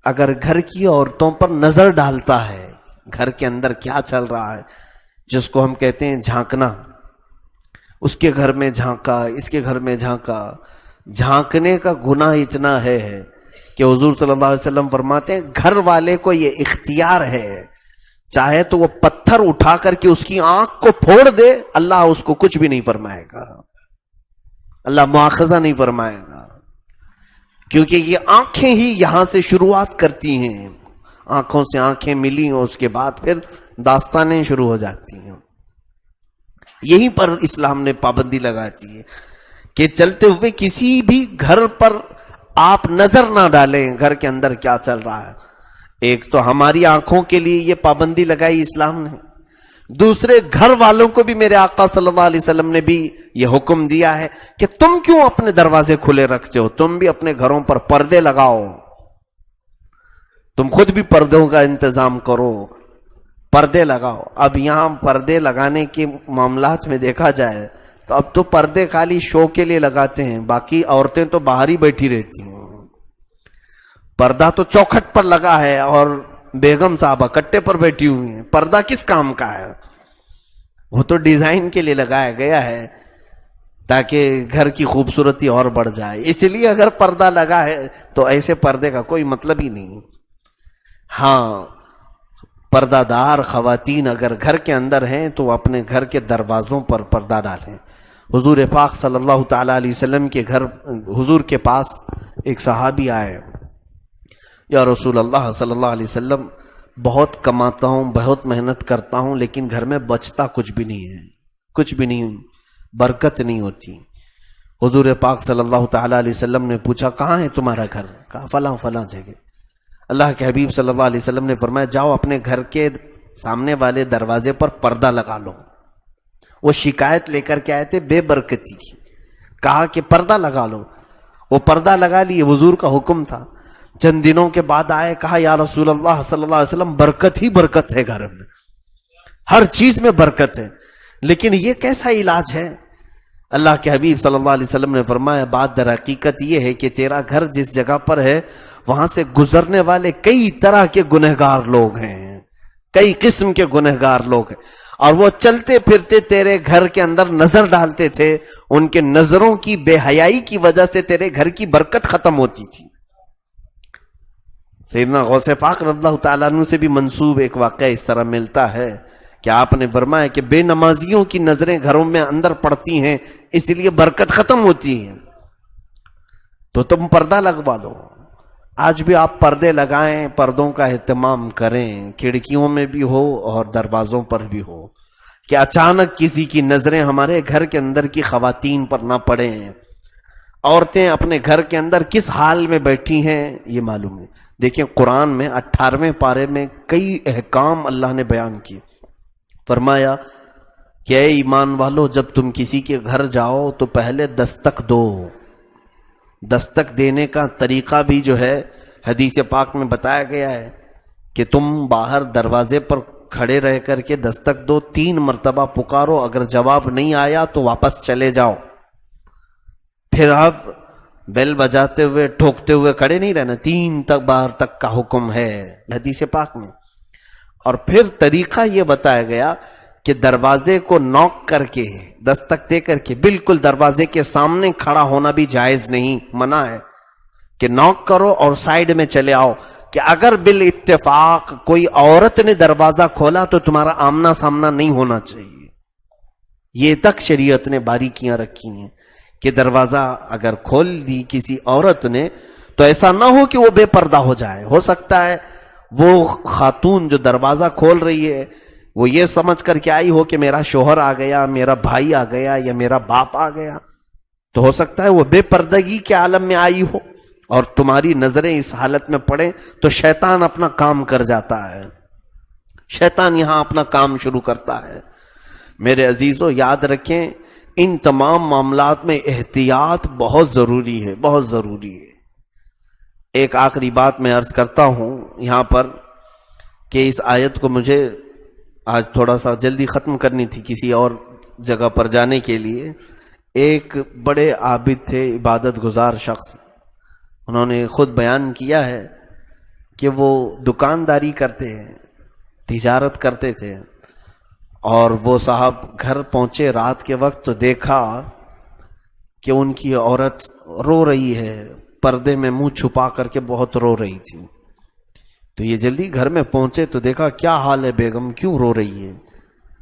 اگر گھر کی عورتوں پر نظر ڈالتا ہے، گھر کے اندر کیا چل رہا ہے، جس کو ہم کہتے ہیں جھانکنا، اس کے گھر میں جھانکا، اس کے گھر میں جھانکا. جھانکنے کا گناہ اتنا ہے کہ حضور صلی اللہ علیہ وسلم فرماتے ہیں گھر والے کو یہ اختیار ہے، چاہے تو وہ پتھر اٹھا کر کے اس کی آنکھ کو پھوڑ دے، اللہ اس کو کچھ بھی نہیں فرمائے گا، اللہ مواخذہ نہیں فرمائے گا، کیونکہ یہ آنکھیں ہی یہاں سے شروعات کرتی ہیں. آنکھوں سے آنکھیں ملی اور اس کے بعد پھر داستانیں شروع ہو جاتی ہیں. یہیں پر اسلام نے پابندی لگاتی ہے کہ چلتے ہوئے کسی بھی گھر پر آپ نظر نہ ڈالیں گھر کے اندر کیا چل رہا ہے. ایک تو ہماری آنکھوں کے لیے یہ پابندی لگائی اسلام نے، دوسرے گھر والوں کو بھی میرے آقا صلی اللہ علیہ وسلم نے بھی یہ حکم دیا ہے کہ تم کیوں اپنے دروازے کھلے رکھتے ہو، تم بھی اپنے گھروں پر پردے لگاؤ، تم خود بھی پردوں کا انتظام کرو، پردے لگاؤ. اب یہاں پردے لگانے کے معاملات میں دیکھا جائے تو اب تو پردے خالی شو کے لیے لگاتے ہیں، باقی عورتیں تو باہر ہی بیٹھی رہتی ہیں. پردہ تو چوکھٹ پر لگا ہے اور بیگم صاحبہ کٹے پر بیٹھی ہوئی ہیں. پردہ کس کام کا ہے؟ وہ تو ڈیزائن کے لیے لگایا گیا ہے تاکہ گھر کی خوبصورتی اور بڑھ جائے. اس لیے اگر پردہ لگا ہے تو ایسے پردے کا کوئی مطلب ہی نہیں. ہاں پردہ دار خواتین اگر گھر کے اندر ہیں تو اپنے گھر کے دروازوں پر پردہ ڈالیں. حضور پاک صلی اللہ تعالی علیہ وسلم کے گھر، حضور کے پاس ایک صحابی آئے، یا رسول اللہ صلی اللہ علیہ وسلم بہت کماتا ہوں، بہت محنت کرتا ہوں، لیکن گھر میں بچتا کچھ بھی نہیں ہے، کچھ بھی نہیں، برکت نہیں ہوتی. حضور پاک صلی اللہ تعالی علیہ وسلم نے پوچھا کہاں ہے تمہارا گھر؟ کہا فلاں فلاں جگہ. اللہ کے حبیب صلی اللہ علیہ وسلم نے فرمایا جاؤ اپنے گھر کے سامنے والے دروازے پر پردہ لگا لو. وہ شکایت لے کر کے آئے تھے بے برکتی کی، کہا کہ پردہ لگا لو. وہ پردہ لگا لیے، حضور کا حکم تھا. چند دنوں کے بعد آئے، کہا یا رسول اللہ صلی اللہ علیہ وسلم برکت ہی برکت ہے، گھر میں ہر چیز میں برکت ہے، لیکن یہ کیسا علاج ہے؟ اللہ کے حبیب صلی اللہ علیہ وسلم نے فرمایا بات در حقیقت یہ ہے کہ تیرا گھر جس جگہ پر ہے وہاں سے گزرنے والے کئی طرح کے گنہگار لوگ ہیں، کئی قسم کے گنہگار لوگ ہیں، اور وہ چلتے پھرتے تیرے گھر کے اندر نظر ڈالتے تھے. ان کے نظروں کی بے حیائی کی وجہ سے تیرے گھر کی برکت ختم ہوتی تھی. سیدنا غوث پاک رضی اللہ تعالیٰ عنہ سے بھی منسوب ایک واقعہ اس طرح ملتا ہے کہ آپ نے فرمایا کہ بے نمازیوں کی نظریں گھروں میں اندر پڑتی ہیں، اس لیے برکت ختم ہوتی ہے، تو تم پردہ لگوا لو. آج بھی آپ پردے لگائیں، پردوں کا اہتمام کریں، کھڑکیوں میں بھی ہو اور دروازوں پر بھی ہو. کہ اچانک کسی کی نظریں ہمارے گھر کے اندر کی خواتین پر نہ پڑے ہیں. عورتیں اپنے گھر کے اندر کس حال میں بیٹھی ہیں یہ معلوم ہے. دیکھیں قرآن میں 18ویں پارے میں کئی احکام اللہ نے بیان کیے. فرمایا کہ اے ایمان والو، جب تم کسی کے گھر جاؤ تو پہلے دستک دو. دستک دینے کا طریقہ بھی جو ہے حدیث پاک میں بتایا گیا ہے کہ تم باہر دروازے پر کھڑے رہ کر کے دستک دو، 3 مرتبہ پکارو، اگر جواب نہیں آیا تو واپس چلے جاؤ. پھر آپ بیل بجاتے ہوئے ٹھوکتے ہوئے کھڑے نہیں رہنا، 3 بار تک کا حکم ہے حدیث پاک میں. اور پھر طریقہ یہ بتایا گیا کہ دروازے کو نوک کر کے، دستک دے کر کے، بالکل دروازے کے سامنے کھڑا ہونا بھی جائز نہیں، منع ہے کہ نوک کرو اور سائیڈ میں چلے آؤ. کہ اگر بالاتفاق کوئی عورت نے دروازہ کھولا تو تمہارا آمنا سامنا نہیں ہونا چاہیے. یہ تک شریعت نے باریکیاں رکھی ہیں کہ دروازہ اگر کھول دی کسی عورت نے تو ایسا نہ ہو کہ وہ بے پردہ ہو جائے. ہو سکتا ہے وہ خاتون جو دروازہ کھول رہی ہے وہ یہ سمجھ کر کے آئی ہو کہ میرا شوہر آ گیا، میرا بھائی آ گیا یا میرا باپ آ گیا، تو ہو سکتا ہے وہ بے پردگی کے عالم میں آئی ہو اور تمہاری نظریں اس حالت میں پڑیں تو شیطان اپنا کام کر جاتا ہے. شیطان یہاں اپنا کام شروع کرتا ہے. میرے عزیزو یاد رکھیں، ان تمام معاملات میں احتیاط بہت ضروری ہے، بہت ضروری ہے. ایک آخری بات میں عرض کرتا ہوں یہاں پر کہ اس آیت کو مجھے آج تھوڑا سا جلدی ختم کرنی تھی کسی اور جگہ پر جانے کے لیے. ایک بڑے عابد تھے، عبادت گزار شخص، انہوں نے خود بیان کیا ہے کہ وہ دکانداری کرتے ہیں، تجارت کرتے تھے، اور وہ صاحب گھر پہنچے رات کے وقت تو دیکھا کہ ان کی عورت رو رہی ہے، پردے میں منہ چھپا کر کے بہت رو رہی تھی. تو یہ جلدی گھر میں پہنچے تو دیکھا کیا حال ہے بیگم، کیوں رو رہی ہے؟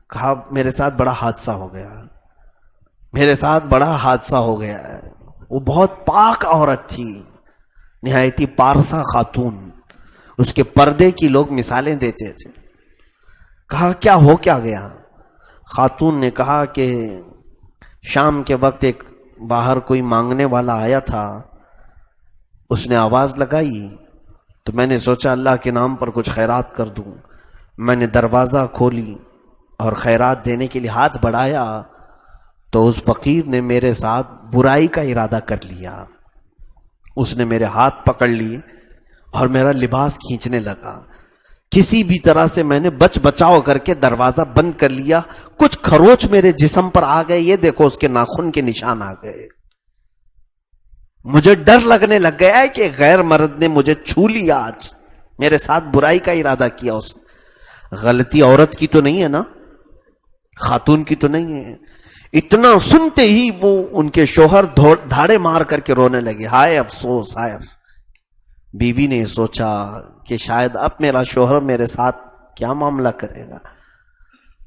کہا میرے ساتھ بڑا حادثہ ہو گیا، میرے ساتھ بڑا حادثہ ہو گیا ہے. وہ بہت پاک عورت تھی، نہایتی پارسا خاتون، اس کے پردے کی لوگ مثالیں دیتے تھے. کہا کیا ہو کیا گیا؟ خاتون نے کہا کہ شام کے وقت ایک باہر کوئی مانگنے والا آیا تھا، اس نے آواز لگائی تو میں نے سوچا اللہ کے نام پر کچھ خیرات کر دوں. میں نے دروازہ کھولی اور خیرات دینے کے لیے ہاتھ بڑھایا تو اس فقیر نے میرے ساتھ برائی کا ارادہ کر لیا. اس نے میرے ہاتھ پکڑ لیے اور میرا لباس کھینچنے لگا. کسی بھی طرح سے میں نے بچاؤ کر کے دروازہ بند کر لیا. کچھ کھروچ میرے جسم پر آ گئے، یہ دیکھو اس کے ناخن کے نشان آ گئے. مجھے ڈر لگنے لگ گیا ہے کہ غیر مرد نے مجھے چھو لیا، آج میرے ساتھ برائی کا ارادہ کیا. اس نے غلطی عورت کی تو نہیں ہے نا، خاتون کی تو نہیں ہے. اتنا سنتے ہی وہ ان کے شوہر دھاڑے مار کر کے رونے لگے. ہائے افسوس، ہائے افسوس. بیوی نے سوچا کہ شاید اب میرا شوہر میرے ساتھ کیا معاملہ کرے گا.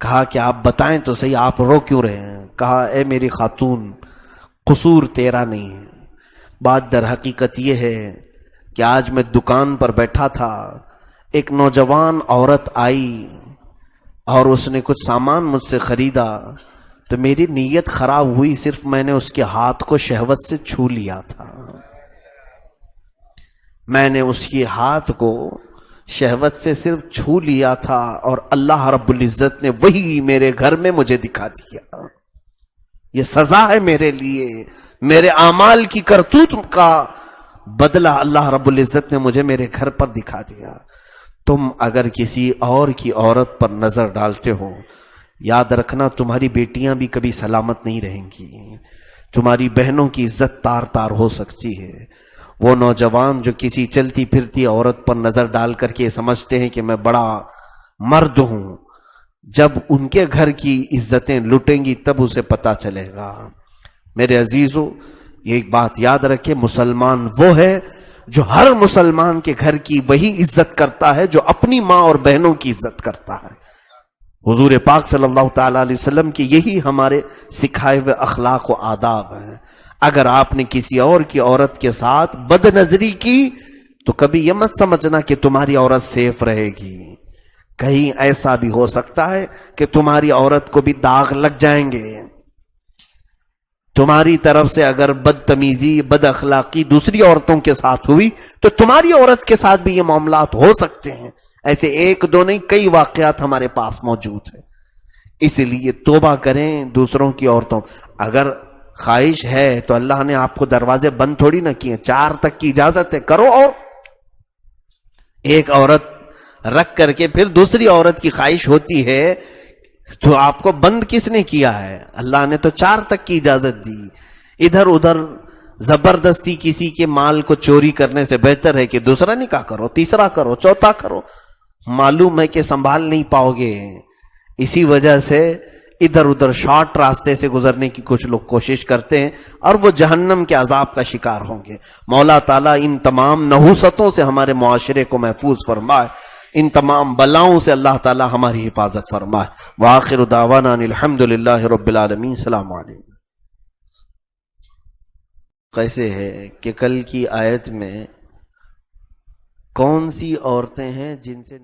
کہا کہ آپ بتائیں تو صحیح، آپ رو کیوں رہے ہیں؟ کہا اے میری خاتون، قصور تیرا نہیں ہے. بات در حقیقت یہ ہے کہ آج میں دکان پر بیٹھا تھا، ایک نوجوان عورت آئی اور اس نے کچھ سامان مجھ سے خریدا تو میری نیت خراب ہوئی، صرف میں نے اس کے ہاتھ کو شہوت سے چھو لیا تھا. میں نے اس کے ہاتھ کو شہوت سے صرف چھو لیا تھا اور اللہ رب العزت نے وہی میرے گھر میں مجھے دکھا دیا. یہ سزا ہے میرے لیے، میرے اعمال کی کرتوت کا بدلہ اللہ رب العزت نے مجھے میرے گھر پر دکھا دیا. تم اگر کسی اور کی عورت پر نظر ڈالتے ہو، یاد رکھنا تمہاری بیٹیاں بھی کبھی سلامت نہیں رہیں گی، تمہاری بہنوں کی عزت تار تار ہو سکتی ہے. وہ نوجوان جو کسی چلتی پھرتی عورت پر نظر ڈال کر کے سمجھتے ہیں کہ میں بڑا مرد ہوں، جب ان کے گھر کی عزتیں لٹیں گی تب اسے پتا چلے گا. میرے عزیزو یہ ایک بات یاد رکھے، مسلمان وہ ہے جو ہر مسلمان کے گھر کی وہی عزت کرتا ہے جو اپنی ماں اور بہنوں کی عزت کرتا ہے. حضور پاک صلی اللہ تعالی علیہ وسلم کی یہی ہمارے سکھائے ہوئے اخلاق و آداب ہیں. اگر آپ نے کسی اور کی عورت کے ساتھ بد نظری کی تو کبھی یہ مت سمجھنا کہ تمہاری عورت سیف رہے گی. کہیں ایسا بھی ہو سکتا ہے کہ تمہاری عورت کو بھی داغ لگ جائیں گے. تمہاری طرف سے اگر بدتمیزی بد اخلاقی دوسری عورتوں کے ساتھ ہوئی تو تمہاری عورت کے ساتھ بھی یہ معاملات ہو سکتے ہیں. ایسے ایک دو نہیں کئی واقعات ہمارے پاس موجود ہیں. اس لیے توبہ کریں دوسروں کی عورتوں. اگر خواہش ہے تو اللہ نے آپ کو دروازے بند تھوڑی نہ کیے, 4 تک کی اجازت ہے, کرو. اور ایک عورت رکھ کر کے پھر دوسری عورت کی خواہش ہوتی ہے تو آپ کو بند کس نے کیا ہے؟ اللہ نے تو 4 تک کی اجازت دی. ادھر ادھر زبردستی کسی کے مال کو چوری کرنے سے بہتر ہے کہ دوسرا نکاح کرو, تیسرا کرو, چوتھا کرو. معلوم ہے کہ سنبھال نہیں پاؤ گے. اسی وجہ سے ادھر ادھر شارٹ راستے سے گزرنے کی کچھ لوگ کوشش کرتے ہیں اور وہ جہنم کے عذاب کا شکار ہوں گے. مولا تعالیٰ ان تمام نحوستوں سے ہمارے معاشرے کو محفوظ فرمائے, ان تمام بلاؤں سے اللہ تعالیٰ ہماری حفاظت فرمائے. وآخر دعوانا ان الحمدللہ رب العالمین. السلام علیکم. کیسے ہے کہ کل کی آیت میں کون سی عورتیں ہیں جن سے